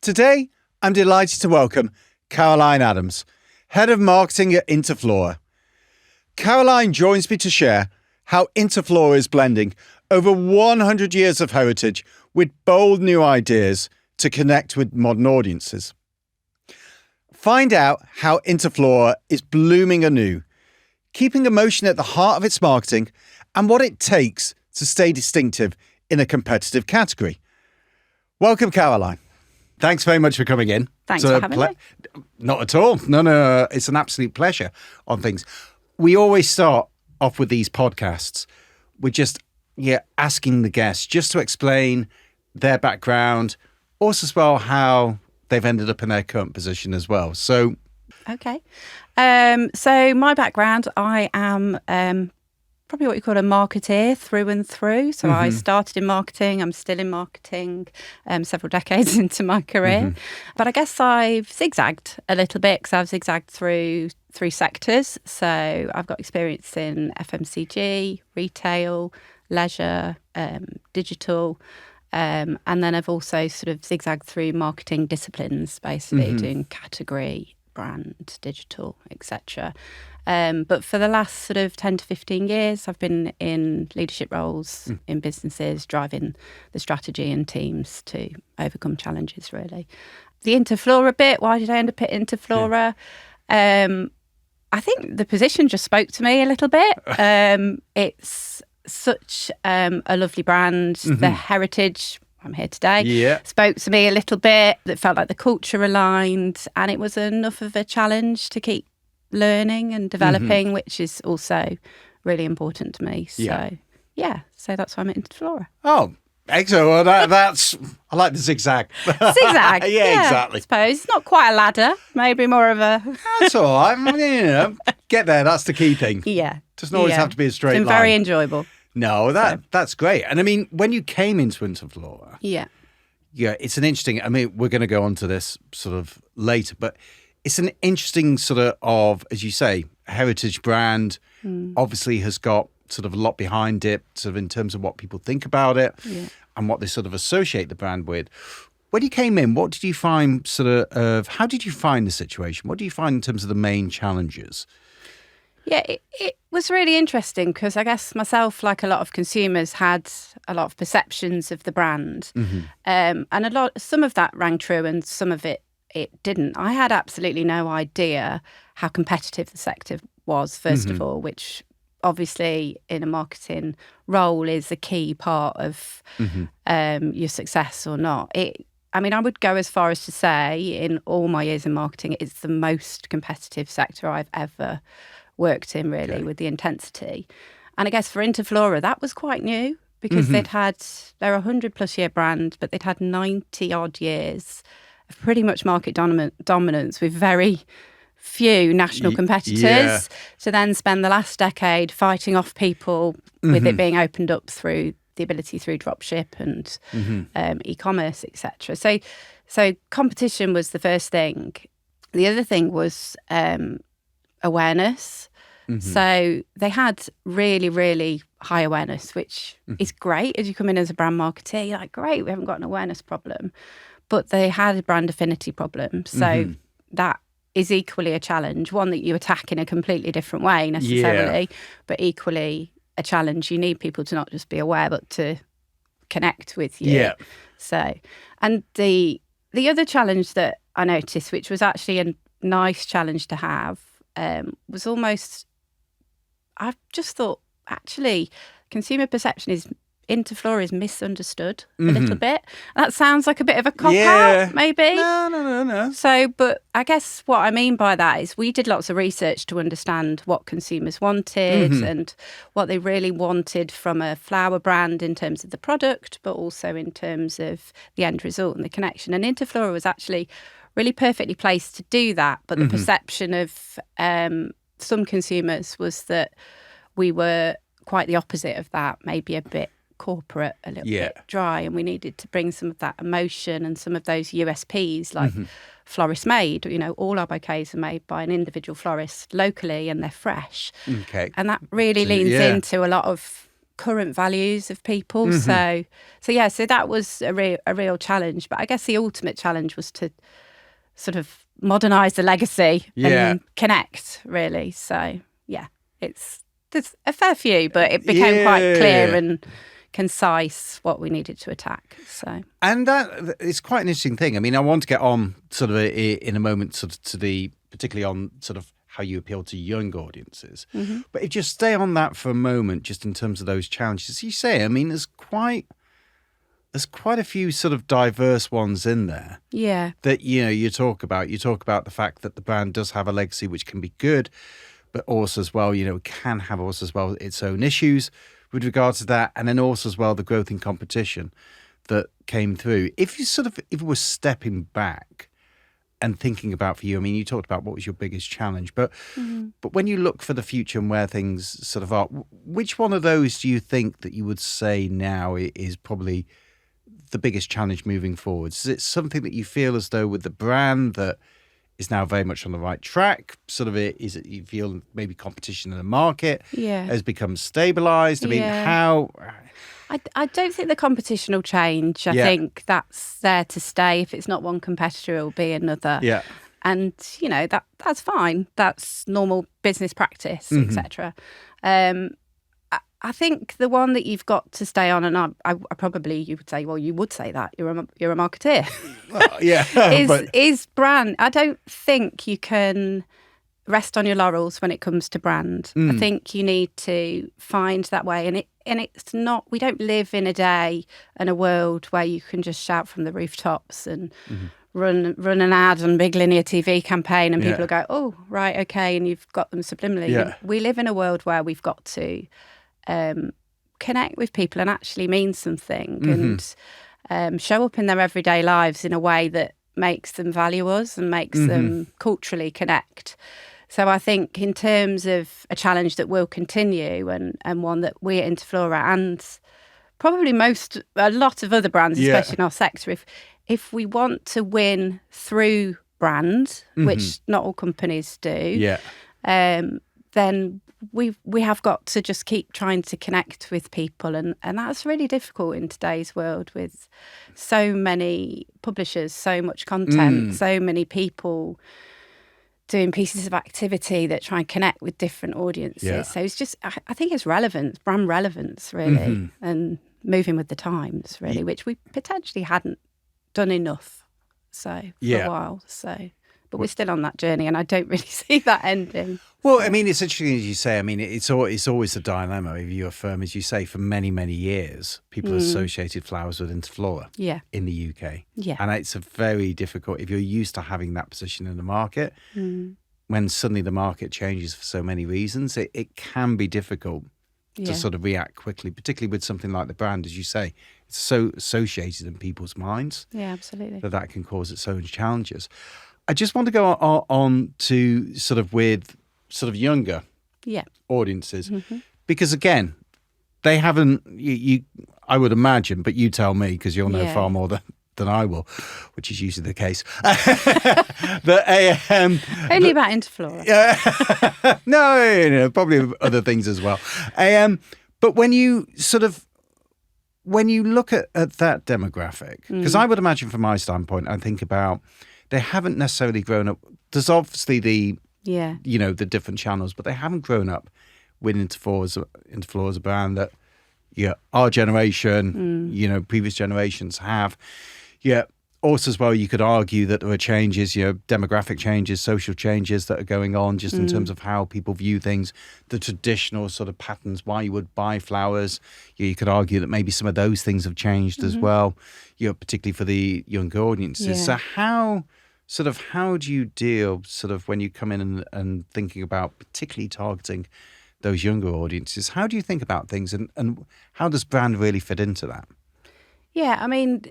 Today, I'm delighted to welcome Caroline Adams, Head of Marketing at Interflora. Caroline joins me to share how Interflora is blending over 100 years of heritage with bold new ideas to connect with modern audiences. Find out how Interflora is blooming anew, keeping emotion at the heart of its marketing and what it takes to stay distinctive in a competitive category. Welcome, Caroline. Thanks very much for coming in. Thanks for having me. Not at all. No. It's an absolute pleasure on things. We always start off with these podcasts with just asking the guests just to explain their background, also as well how they've ended up in their current position as well. So, okay. So my background, I am probably what you call a marketeer through and through. So I started in marketing. I'm still in marketing several decades into my career. But I guess I've zigzagged a little bit because I've zigzagged through three sectors. So I've got experience in FMCG, retail, leisure, digital. And then I've also sort of zigzagged through marketing disciplines, basically doing category, brand, digital, etc. But for the last sort of 10 to 15 years, I've been in leadership roles in businesses, driving the strategy and teams to overcome challenges, really. The Interflora bit, why did I end up at Interflora? I think the position just spoke to me a little bit. It's such a lovely brand. The heritage, I'm here today, spoke to me a little bit. It felt like the culture aligned, and it was enough of a challenge to keep learning and developing, which is also really important to me. So, so that's why I'm at Interflora. Oh, excellent. Well, that's I like the zigzag. Zigzag, yeah, exactly. I suppose it's not quite a ladder, maybe more of a. That's all right. Get there. That's the key thing. Yeah, doesn't always have to be a straight line. It's been very enjoyable. No, that's great. And I mean, when you came into Interflora, it's an interesting. I mean, we're going to go on to this sort of later, but it's an interesting sort of, as you say, heritage brand. Obviously, has got sort of a lot behind it, sort of in terms of what people think about it and what they sort of associate the brand with. When you came in, what did you find how did you find the situation? What do you find in terms of the main challenges? Yeah, it was really interesting because I guess myself, like a lot of consumers, had a lot of perceptions of the brand. And some of that rang true and some of it didn't. I had absolutely no idea how competitive the sector was, first of all, which obviously in a marketing role is a key part of your success or not. I mean, I would go as far as to say in all my years in marketing, it's the most competitive sector I've ever worked in, really, with the intensity. And I guess for Interflora, that was quite new because they're a 100+ year brand, but they'd had 90 odd years of pretty much market dominance with very few national competitors to then spend the last decade fighting off people with it being opened up through the ability through dropship and e-commerce, etc. So competition was the first thing. The other thing was awareness. So they had really, really high awareness, which is great. As you come in as a brand marketer, you're like, great, we haven't got an awareness problem. But they had a brand affinity problem. So that is equally a challenge, one that you attack in a completely different way necessarily, but equally a challenge. You need people to not just be aware, but to connect with you. So, and the other challenge that I noticed, which was actually a nice challenge to have, was almost, I just thought, actually, consumer perception is Interflora is misunderstood a little bit. That sounds like a bit of a cop-out, maybe. No. So, but I guess what I mean by that is we did lots of research to understand what consumers wanted and what they really wanted from a flower brand in terms of the product, but also in terms of the end result and the connection. And Interflora was actually really perfectly placed to do that. But the perception of some consumers was that we were quite the opposite of that, maybe a bit corporate, a little bit dry, and we needed to bring some of that emotion and some of those USPs like florist made. You know, all our bouquets are made by an individual florist locally and they're fresh. And that really leans into a lot of current values of people. So that was a real challenge. But I guess the ultimate challenge was to sort of modernise the legacy and connect, really. So there's a fair few, but it became quite clear and concise what we needed to attack. So, and that it's quite an interesting thing. I mean, I want to get on sort of in a moment sort of to the, particularly on sort of how you appeal to young audiences. But if you just stay on that for a moment, just in terms of those challenges, you say, I mean, there's quite a few sort of diverse ones in there. Yeah. That, you talk about the fact that the brand does have a legacy which can be good, but also as well, can have also as well its own issues with regards to that, and then also as well the growth in competition that came through. If it was stepping back and thinking about for you, I mean, you talked about what was your biggest challenge, but when you look for the future and where things sort of are, which one of those do you think that you would say now is probably the biggest challenge moving forward? Is it something that you feel as though with the brand that is now very much on the right track? Is it you feel maybe competition in the market has become stabilised? I mean, how? I don't think the competition will change. I think that's there to stay. If it's not one competitor, it will be another. Yeah. And, that's fine. That's normal business practice, etc. I think the one that you've got to stay on, and I probably, you would say, well, you would say that you're a marketeer. Well, is brand. I don't think you can rest on your laurels when it comes to brand. I think you need to find that way, and it's not. We don't live in a day and a world where you can just shout from the rooftops and run an ad on a big linear TV campaign, and people will go, oh, right, okay, and you've got them subliminally. Yeah. We live in a world where we've got to connect with people and actually mean something and show up in their everyday lives in a way that makes them value us and makes them culturally connect. So I think in terms of a challenge that will continue and one that we at Interflora and probably a lot of other brands, especially in our sector, if we want to win through brand, which not all companies do, then we have got to just keep trying to connect with people, and that's really difficult in today's world with so many publishers, so much content, so many people doing pieces of activity that try and connect with different audiences. So it's just, I think it's relevance, brand relevance, really, and moving with the times, really, which we potentially hadn't done enough for a while. So, but we're still on that journey, and I don't really see that ending. Well, I mean, it's interesting as you say. I mean, it's always a dilemma. If you're a firm, as you say, for many, many years, people associated flowers with Interflora in the UK. Yeah. And it's a very difficult, if you're used to having that position in the market, when suddenly the market changes for so many reasons, it can be difficult to sort of react quickly, particularly with something like the brand, as you say. It's so associated in people's minds. Yeah, absolutely. That can cause its own challenges. I just want to go on to sort of with sort of younger audiences, because again, they haven't. I would imagine, but you tell me because you'll know far more than I will, which is usually the case. Only about Interflora. No, probably other things as well. But when you look at that demographic, because I would imagine from my standpoint, I think about they haven't necessarily grown up. There's obviously the different channels, but they haven't grown up with Interflora as a brand that our generation, previous generations have. Also as well, you could argue that there are changes, demographic changes, social changes that are going on just in terms of how people view things, the traditional sort of patterns, why you would buy flowers. You could argue that maybe some of those things have changed as well, particularly for the younger audiences. So how do you deal when you come in and thinking about particularly targeting those younger audiences? How do you think about things and how does brand really fit into that? Yeah, I mean,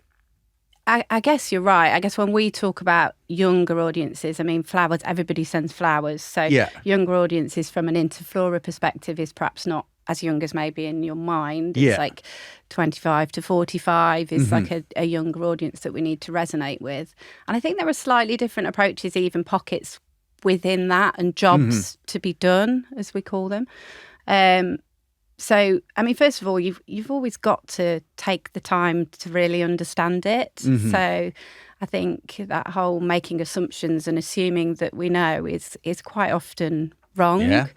I guess you're right. I guess when we talk about younger audiences, I mean, flowers, everybody sends flowers. So younger audiences from an Interflora perspective is perhaps not as young as maybe in your mind. It's like 25 to 45 is like a younger audience that we need to resonate with. And I think there are slightly different approaches, even pockets within that and jobs to be done, as we call them. So, I mean, first of all, you've always got to take the time to really understand it. So I think that whole making assumptions and assuming that we know is quite often wrong. Yeah.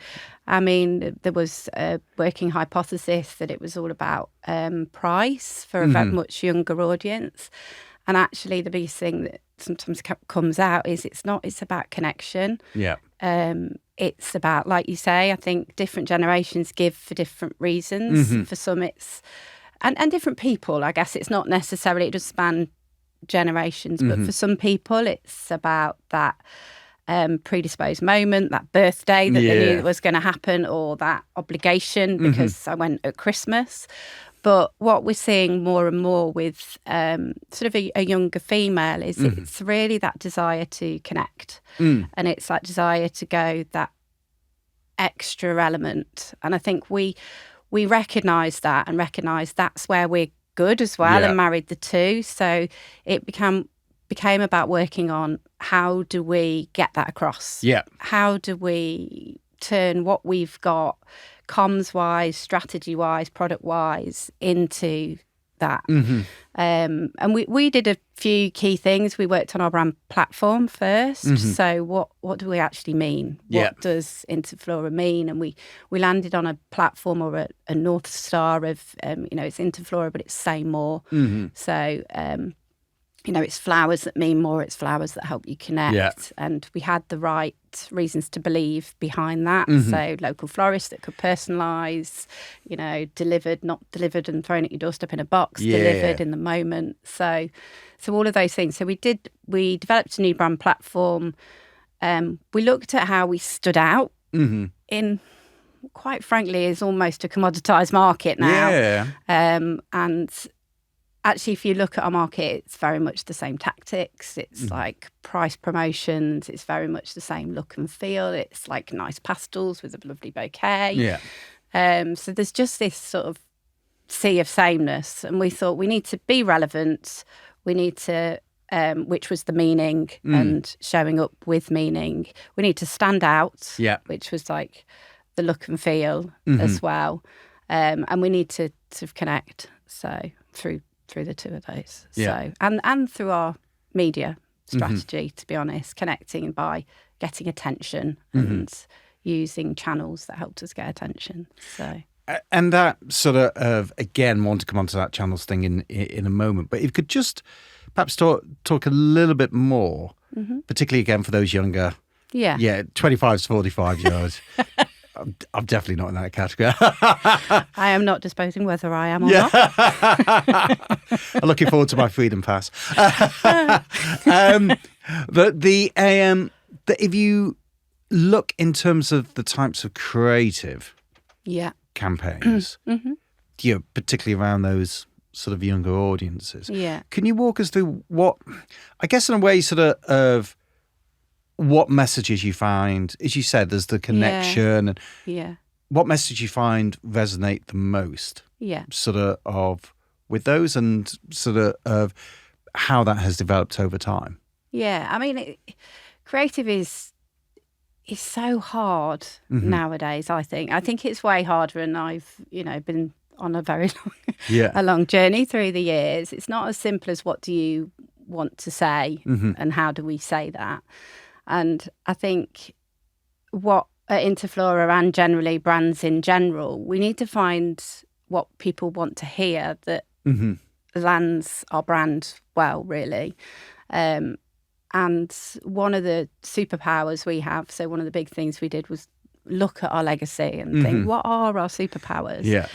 I mean, there was a working hypothesis that it was all about price for a much younger audience. And actually, the biggest thing that sometimes comes out is it's about connection. Yeah. It's about, like you say, I think different generations give for different reasons. For some, it's and different people. I guess it's not necessarily, it does span generations, but for some people, it's about that predisposed moment, that birthday that they knew was going to happen, or that obligation because I went at Christmas. But what we're seeing more and more with sort of a younger female is it's really that desire to connect. And it's that desire to go that extra element. And I think we recognise that and recognise that's where we're good as well and married the two. So it became about working on how do we get that across? Yeah. How do we turn what we've got comms-wise, strategy-wise, product-wise into that. And we did a few key things. We worked on our brand platform first. So what do we actually mean? What does Interflora mean? And we landed on a platform or a North Star of, it's Interflora, but it's say more. So, it's flowers that mean more. It's flowers that help you connect. Yeah. And we had the right reasons to believe behind that. So local florists that could personalise, delivered, not delivered and thrown at your doorstep in a box, delivered in the moment. So all of those things. So we developed a new brand platform. We looked at how we stood out in, quite frankly, is almost a commoditised market now. Yeah. And actually, if you look at our market, it's very much the same tactics. It's like price promotions. It's very much the same look and feel. It's like nice pastels with a lovely bouquet. Yeah. So there's just this sort of sea of sameness. And we thought we need to be relevant. We need to, which was the meaning and showing up with meaning. We need to stand out, which was like the look and feel as well. And we need to sort of connect. So through the two of those. So and through our media strategy, to be honest, connecting by getting attention and using channels that helped us get attention. So and that sort of again, want to come onto that channels thing in a moment, but if you could just perhaps talk a little bit more, particularly again for those younger 25 to 45 year olds. I'm definitely not in that category. I am not disposing whether I am or not. I'm looking forward to my freedom pass. But if you look in terms of the types of creative campaigns, particularly around those sort of younger audiences, can you walk us through what, I guess in a way, sort of what messages you find, as you said, there's the connection, and what message you find resonate the most, sort of with those, and sort of how that has developed over time. Yeah, I mean, creative is so hard nowadays. I think it's way harder, and I've been on a very long journey through the years. It's not as simple as what do you want to say and how do we say that. And I think what at Interflora and generally brands in general, we need to find what people want to hear that lands our brand well, really. And one of the superpowers we have, so one of the big things we did was look at our legacy and think, what are our superpowers? Yeah.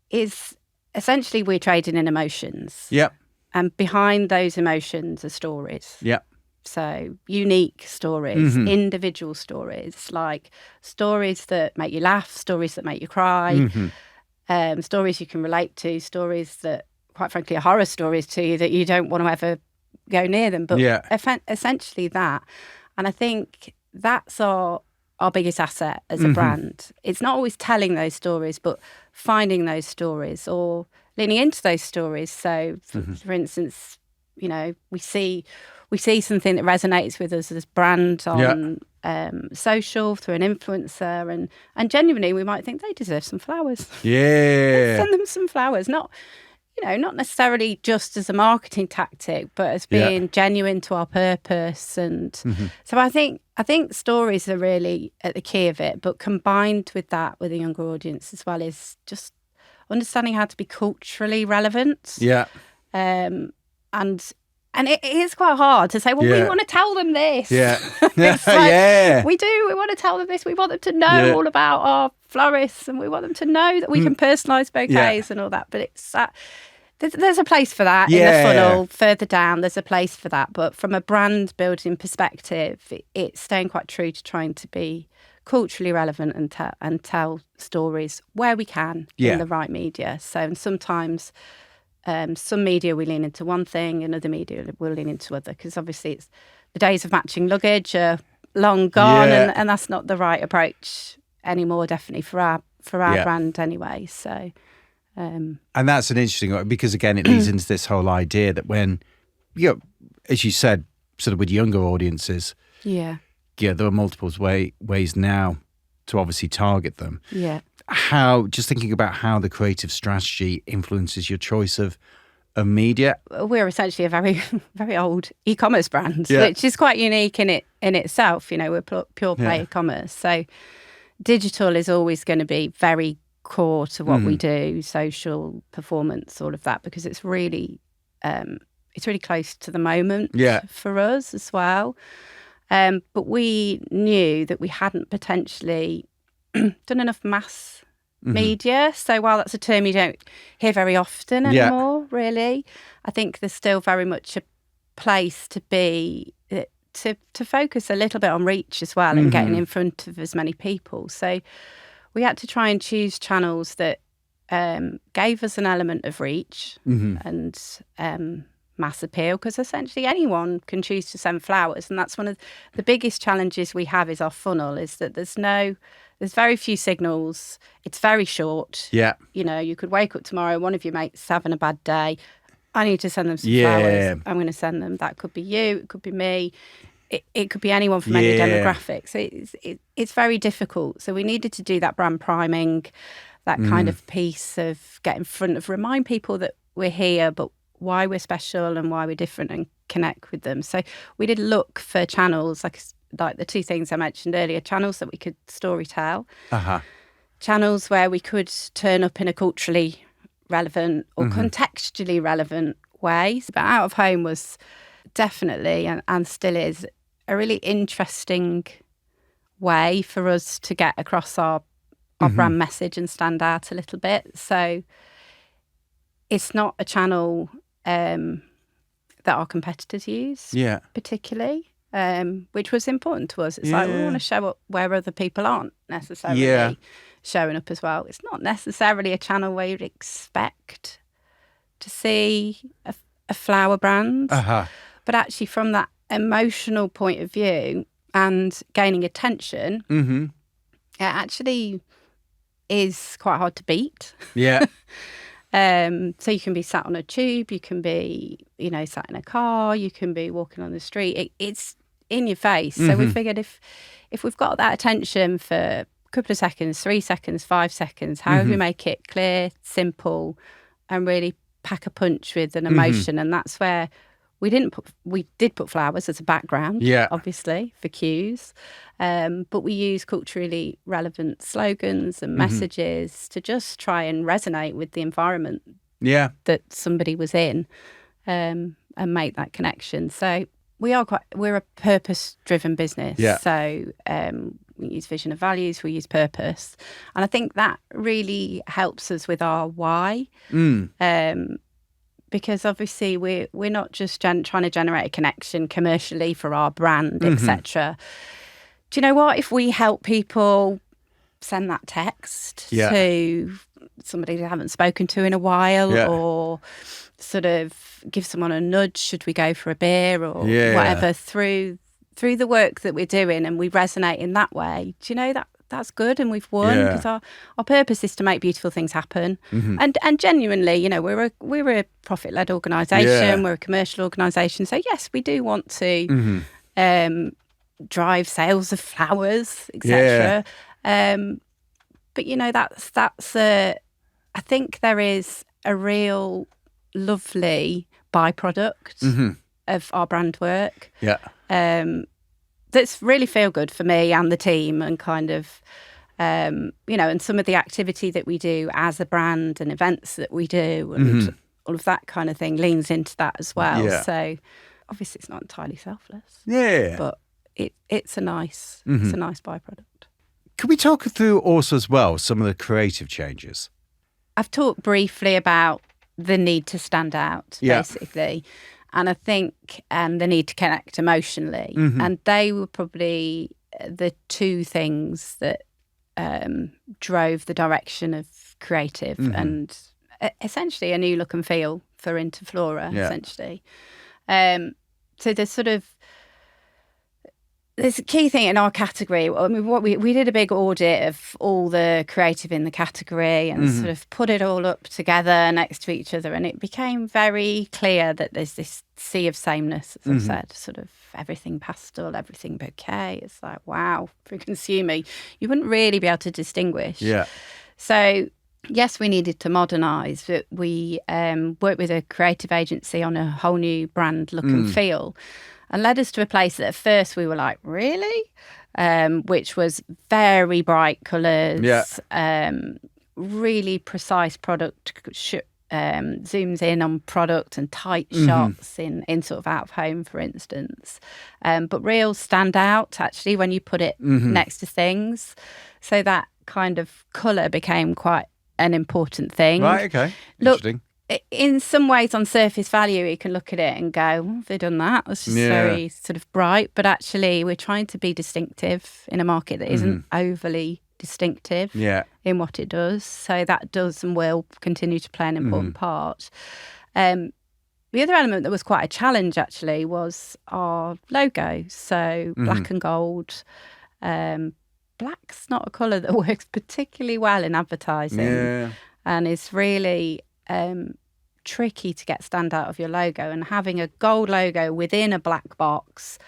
Is essentially we're trading in emotions. Yeah. And behind those emotions are stories. Yeah. So unique stories, individual stories, like stories that make you laugh, stories that make you cry, stories you can relate to, stories that, quite frankly, are horror stories to you that you don't want to ever go near them. But essentially that. And I think that's our biggest asset as a brand. It's not always telling those stories, but finding those stories or leaning into those stories. So, for instance, we see we see something that resonates with us as brand on social through an influencer, and genuinely we might think they deserve some flowers. Yeah. Send them some flowers, not necessarily just as a marketing tactic, but as being genuine to our purpose. And so I think stories are really at the key of it, but combined with that with a younger audience as well is just understanding how to be culturally relevant. Yeah. And it is quite hard to say, well, we want to tell them this. Yeah. It's like, Yeah. we want to tell them this. We want them to know all about our florists, and we want them to know that we can personalise bouquets and all that. But it's there's a place for that in the funnel. Further down, there's a place for that. But from a brand building perspective, it's staying quite true to trying to be culturally relevant and tell stories where we can in the right media. So, and sometimes some media we lean into one thing, and other media will lean into other, because obviously it's the days of matching luggage are long gone, and that's not the right approach anymore, definitely for our brand anyway. So and that's an interesting one, because again it leads into this whole idea that when as you said, sort of with younger audiences, there are multiple ways now to obviously target them. Just thinking about how the creative strategy influences your choice of media. We're essentially a very, very old e-commerce brand, which is quite unique in itself. We're pure play e-commerce. So digital is always going to be very core to what we do, social, performance, all of that, because it's really close to the moment for us as well. But we knew that we hadn't potentially done enough mass media. So while that's a term you don't hear very often anymore, really, I think there's still very much a place to be to focus a little bit on reach as well, and getting in front of as many people. So we had to try and choose channels that gave us an element of reach and mass appeal, because essentially anyone can choose to send flowers, and that's one of the biggest challenges we have is our funnel, is that there's very few signals. It's very short. You could wake up tomorrow, one of your mates having a bad day, I need to send them some flowers, I'm going to send them. That could be you, it could be me, it could be anyone from any demographic. So it's very difficult. So we needed to do that brand priming, that kind of piece of get in front of, remind people that we're here, but why we're special and why we're different, and connect with them. So we did look for channels like the two things I mentioned earlier, channels that we could story tell, channels where we could turn up in a culturally relevant or contextually relevant way. But out of home was definitely, and still is, a really interesting way for us to get across our brand message and stand out a little bit. So it's not a channel that our competitors use particularly, which was important to us. It's like we want to show up where other people aren't necessarily showing up as well. It's not necessarily a channel where you'd expect to see a flower brand, but actually from that emotional point of view and gaining attention, it actually is quite hard to beat. So you can be sat on a tube, you can be, sat in a car, you can be walking on the street. It's in your face. So we figured if we've got that attention for a couple of seconds, 3 seconds, 5 seconds, how do we make it clear, simple, and really pack a punch with an emotion? And that's where we did put flowers as a background, obviously, for cues. But we use culturally relevant slogans and messages to just try and resonate with the environment that somebody was in, and make that connection. So we're a purpose-driven business. So we use vision and values, we use purpose. And I think that really helps us with our why. Because obviously we're not just trying to generate a connection commercially for our brand, etc. Do you know what? If we help people send that text to somebody they haven't spoken to in a while, or sort of give someone a nudge, should we go for a beer or whatever, through the work that we're doing, and we resonate in that way, do you know, that's good, and we've won because our purpose is to make beautiful things happen. And genuinely, you know, we're a profit-led organisation, we're a commercial organisation, so yes, we do want to drive sales of flowers, etc. But you know, that's I think there is a real lovely byproduct of our brand work. That's really feel good for me and the team, and kind of, you know, and some of the activity that we do as a brand and events that we do and all of that kind of thing leans into that as well. So obviously it's not entirely selfless. But it's a nice byproduct. Can we talk through also as well some of the creative changes? I've talked briefly about the need to stand out, basically. And I think the need to connect emotionally. And they were probably the two things that drove the direction of creative and essentially a new look and feel for Interflora, essentially. So there's a key thing in our category. I mean, we did a big audit of all the creative in the category and sort of put it all up together next to each other, and it became very clear that there's this sea of sameness, as I've said, sort of everything pastel, everything bouquet. It's like, wow, for a consumer, you wouldn't really be able to distinguish. So yes, we needed to modernise, but we worked with a creative agency on a whole new brand look and feel, and led us to a place that at first we were like, really? Which was very bright colours, really precise product, zooms in on product and tight shots in sort of out of home, for instance. But real stand out, actually, when you put it next to things. So that kind of colour became quite an important thing. Right, okay. Interesting. In some ways, on surface value, you can look at it and go, have they done that? It's just very sort of bright. But actually, we're trying to be distinctive in a market that isn't overly distinctive in what it does. So that does and will continue to play an important part. The other element that was quite a challenge, actually, was our logo. So black and gold. Black's not a colour that works particularly well in advertising and is really tricky to get stand out of your logo, and having a gold logo within a black box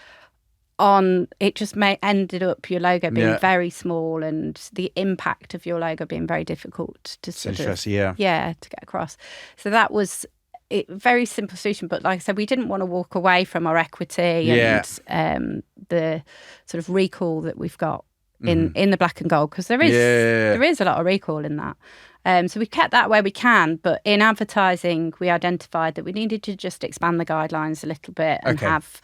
it just ended up your logo being very small and the impact of your logo being very difficult to sort of to get across. So that was a very simple solution, but like I said, we didn't want to walk away from our equity and the sort of recall that we've got in the black and gold, because there is a lot of recall in that. So we kept that where we can, but in advertising, we identified that we needed to just expand the guidelines a little bit and have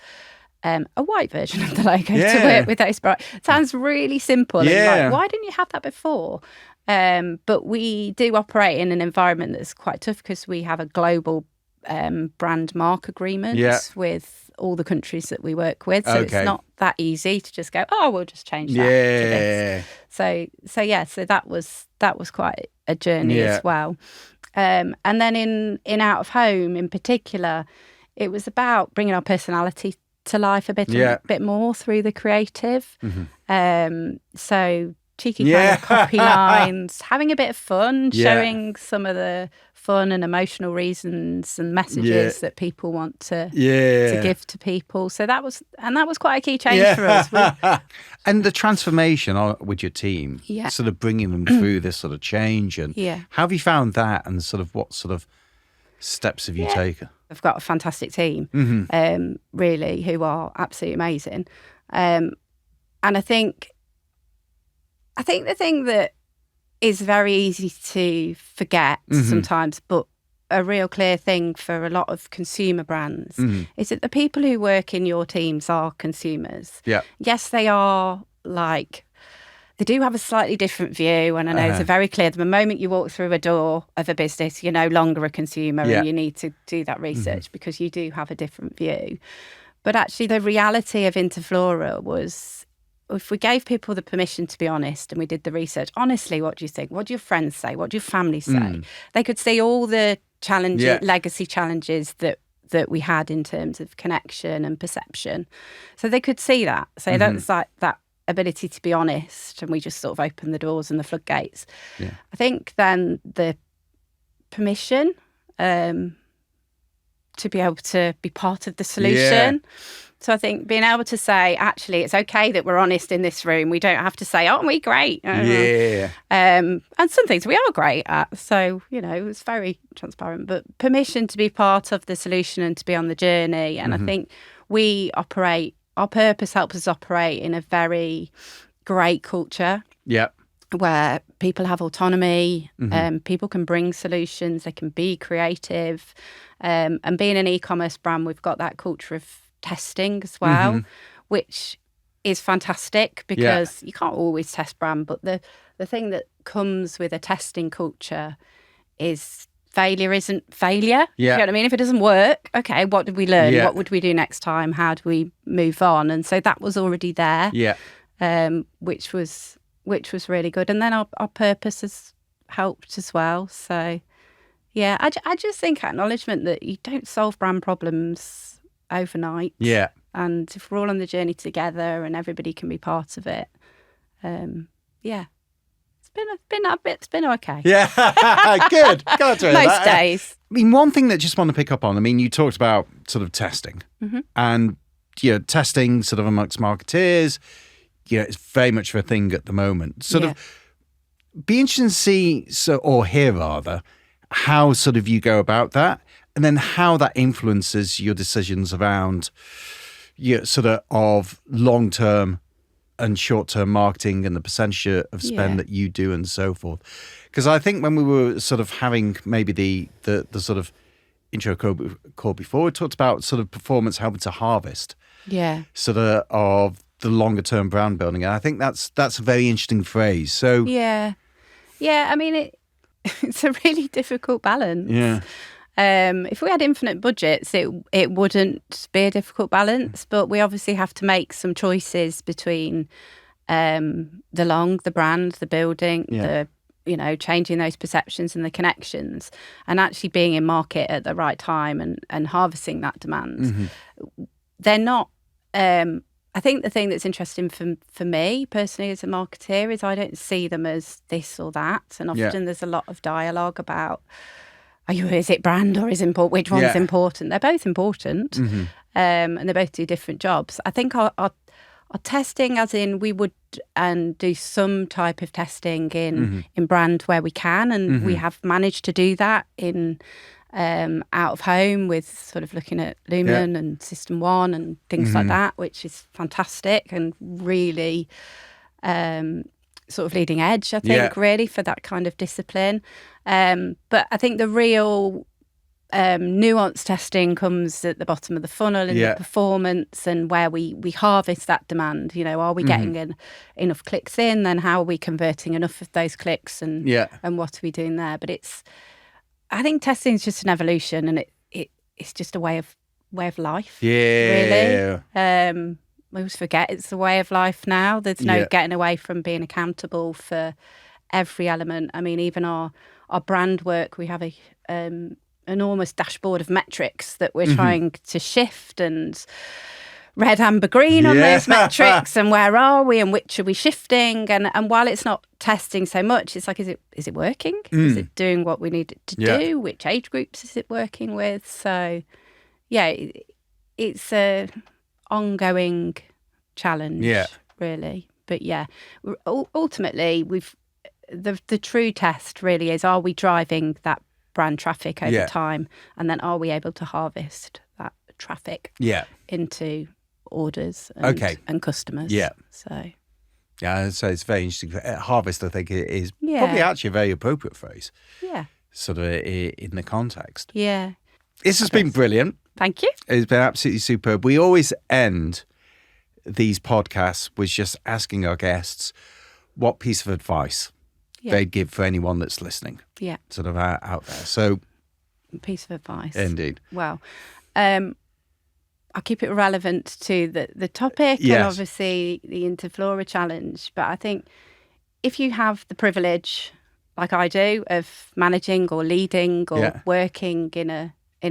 a white version of the logo to work with those bright. Sounds really simple. And like, why didn't you have that before? But we do operate in an environment that's quite tough because we have a global brand mark agreement with all the countries that we work with. So it's not that easy to just go, we'll just change that to this. So that was quite a journey as well. And then in out of home in particular, it was about bringing our personality to life a bit more through the creative. So cheeky kind of copy lines, having a bit of fun, showing some of the fun and emotional reasons and messages that people want to give to people. So that was quite a key change for us. And the transformation with your team, sort of bringing them through this sort of change, and how have you found that, and sort of what sort of steps have you taken? I've got a fantastic team, really, who are absolutely amazing. And I think the thing that is very easy to forget sometimes, but a real clear thing for a lot of consumer brands is that the people who work in your teams are consumers. Yes, they are they do have a slightly different view, and I know it's very clear. The moment you walk through a door of a business, you're no longer a consumer and you need to do that research because you do have a different view. But actually, the reality of Interflora was, if we gave people the permission to be honest and we did the research, honestly, what do you think? What do your friends say? What do your family say? They could see all the challenges, legacy challenges that we had in terms of connection and perception. So they could see that. So that's like that ability to be honest, and we just sort of open the doors and the floodgates. Yeah. I think then the permission to be able to be part of the solution. Yeah. So I think being able to say, actually, it's okay that we're honest in this room. We don't have to say, aren't we great? Yeah. And some things we are great at. So, it's very transparent. But permission to be part of the solution and to be on the journey. And I think our purpose helps us operate in a very great culture. Yeah. Where people have autonomy, people can bring solutions, they can be creative. And being an e-commerce brand, we've got that culture of testing as well, which is fantastic because you can't always test brand, but the thing that comes with a testing culture is failure isn't failure. Yeah. You know what I mean? If it doesn't work, okay, what did we learn? Yeah. What would we do next time? How do we move on? And so that was already there, which was really good. And then our purpose has helped as well. So, yeah, I just think acknowledgement that you don't solve brand problems overnight. Yeah. And if we're all on the journey together and everybody can be part of it, it's been okay. Yeah. Good. Glad to hear Most that. days. I mean, one thing that I just want to pick up on, I mean, you talked about sort of testing and, testing sort of amongst marketeers, it's very much of a thing at the moment. Sort of be interested to see, or hear rather, how sort of you go about that and then how that influences your decisions around sort of long-term and short-term marketing and the percentage of spend that you do and so forth. Because I think when we were sort of having maybe the sort of intro call before, we talked about sort of performance helping to harvest sort of the longer-term brand building. And I think that's a very interesting phrase. So Yeah, I mean, it's a really difficult balance. Yeah. If we had infinite budgets, it wouldn't be a difficult balance, but we obviously have to make some choices between the brand, the building, changing those perceptions and the connections, and actually being in market at the right time and harvesting that demand. They're not. I think the thing that's interesting for me personally as a marketeer is I don't see them as this or that, and often there's a lot of dialogue about. Is it brand or is important? Which one's important? They're both important, and they both do different jobs. I think our testing, as in we would do some type of testing in brand where we can, and we have managed to do that in out of home with sort of looking at Lumen and System 1 and things like that, which is fantastic and really sort of leading edge, I think, really for that kind of discipline. But I think the real nuance testing comes at the bottom of the funnel in the performance and where we harvest that demand. Are we getting enough clicks in? Then how are we converting enough of those clicks? And what are we doing there? But I think testing is just an evolution, and it's just a way of life. Yeah. Really. We always forget it's the way of life now. There's no getting away from being accountable for every element. I mean, even our brand work, we have an enormous dashboard of metrics that we're trying to shift, and red, amber, green on those metrics, and where are we and which are we shifting? And while it's not testing so much, it's like, is it working? Is it doing what we need it to do? Which age groups is it working with? So, it's a ongoing challenge, really. But ultimately, the true test really is: are we driving that brand traffic over time, and then are we able to harvest that traffic into orders and customers? So it's very interesting. Harvest, I think, is probably actually a very appropriate phrase. Sort of in the context. This has been brilliant. Thank you. It's been absolutely superb. We always end these podcasts with just asking our guests what piece of advice they'd give for anyone that's listening. Sort of out there. So, piece of advice. Indeed. Well, I'll keep it relevant to the topic and obviously the Interflora challenge. But I think if you have the privilege, like I do, of managing or leading or working in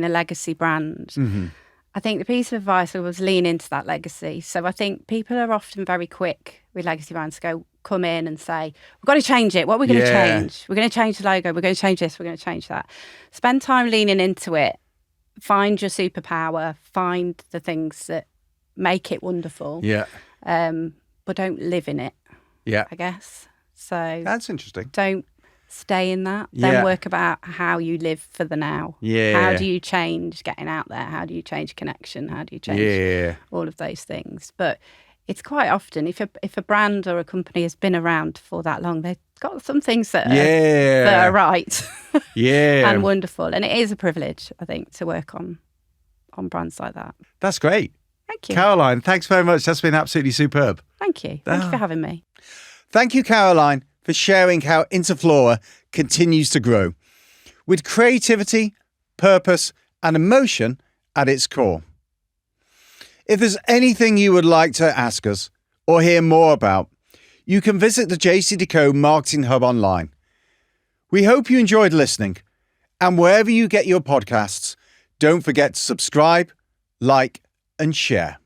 a legacy brand, I think the piece of advice was lean into that legacy. So I think people are often very quick with legacy brands to come in and say, we've got to change it. What are we going to change? We're going to change the logo. We're going to change this. We're going to change that. Spend time leaning into it. Find your superpower. Find the things that make it wonderful. Yeah. But don't live in it. Yeah. I guess. So that's interesting. Don't stay in that. Then work about how you live for the now. Yeah. How do you change getting out there? How do you change connection? How do you change all of those things? But it's quite often, if a brand or a company has been around for that long, they've got some things that are right and wonderful. And it is a privilege, I think, to work on brands like that. That's great. Thank you. Caroline, thanks very much. That's been absolutely superb. Thank you. Thank you for having me. Thank you, Caroline, for sharing how Interflora continues to grow with creativity, purpose, and emotion at its core. If there's anything you would like to ask us or hear more about, you can visit the JCDecaux Marketing Hub online. We hope you enjoyed listening, and wherever you get your podcasts, don't forget to subscribe, like, and share.